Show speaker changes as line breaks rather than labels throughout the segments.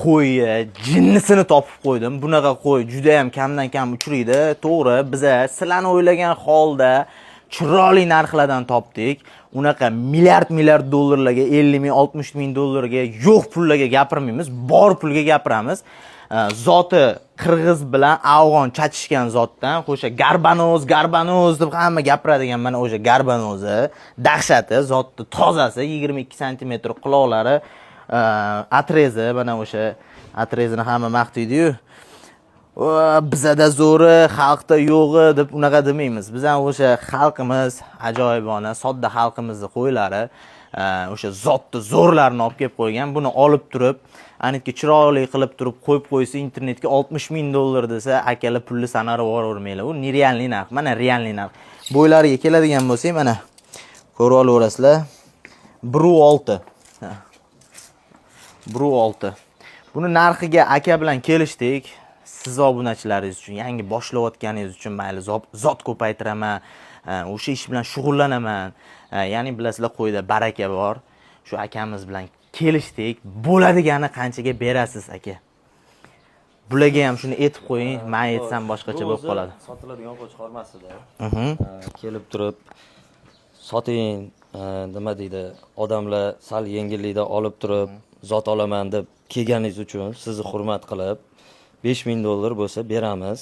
qo'yni jinnisini topib qo'ydim. Bunaqa qo'y juda ham kamdan kam uchraydi. To'g'ri, biz sizlarni o'ylagan holda chiroyli narxlardan topdik. Unaqa milliard dollarlarga, 50 ming, 60 ming dollarga yo'q pullarga gapirmaymiz, bor pulga gapiramiz. Zoti qirg'iz bilan afg'on chatishgan zotdan, o'sha garbanoz deb hamma gapiradigan mana o'sha garbanozi, dahshati, zotni tozasi, 22 sm quloqlari, atrezi, mana o'sha atrezini hamma maqtaydi-yu. Bizada zo'ri, xalqda yo'g'i deb unaqa demaymiz. Biz ham o'sha xalqimiz ajoyibona, sodda xalqimizning qo'ylari, o'sha zotni zo'rlarini olib kelib qo'ygan. Buni olib turib, anitga chiroyli qilib turib qo'yib qo'ysa internetga 60 ming dollar desa, akalar pulni sanarib yuboravermaylar. U nerealniy narx. Mana realniy narx. Bo'ylariga keladigan bo'lsak, mana ko'rib olaverasizlar. 1.6. 1.6. Buni narxiga aka bilan kelishdik. Siz obunachilaringiz uchun, yangi boshlayotganingiz uchun mayli zot ko'paytiraman, o'sha ish bilan shug'ullanaman. Ya'ni bilasizlar, qo'yda baraka bor. Shu akamiz bilan kelishdik. Bo'ladigani qanchaga berasiz aka? Bularga ham shuni aytib qo'ying. Men aytsam boshqacha bo'lib qoladi.
Sotiladigan qo'y chiqarmasida. Kelib turib soting, nima deydi, odamlar sal yengillikda olib turib, zot olaman deb kelganingiz uchun sizni hurmat qilib 5 ming dollar bo'lsa beramiz.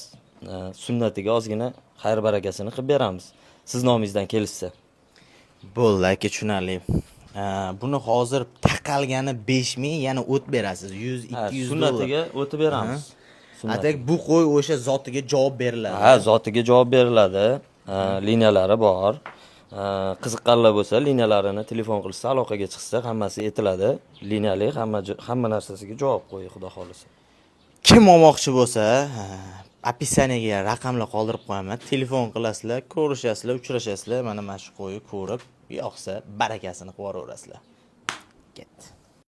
Sunnatiga ozgina xayr barakasini qilib beramiz. Siz nomingizdan kelishsa.
Bo'ldi aka, tushunarli. Buni hozir taqalgani 5 ming, yana o't berasiz. 100-200 dollar.
Sunnatiga o'tib beramiz.
Atak bu qo'y o'sha zotiga javob beriladi.
Ha, zotiga javob beriladi. Liniyalari bor. Qiziqqanlar bo'lsa, liniyalarini telefon qilsa, aloqaga chiqsa, hammasi aytiladi. Liniyali hamma narsasiga javob qo'yi, xudo xolisa.
Kim olmoqchi bo'lsa, opisiyaga raqamlar qoldirib qo'yaman. Telefon qilasizlar, ko'rishasizlar, uchrashasizlar. Mana shu qo'yni ko'rib, yoqsa barakasini qilib yuborasizlar. Ketdi.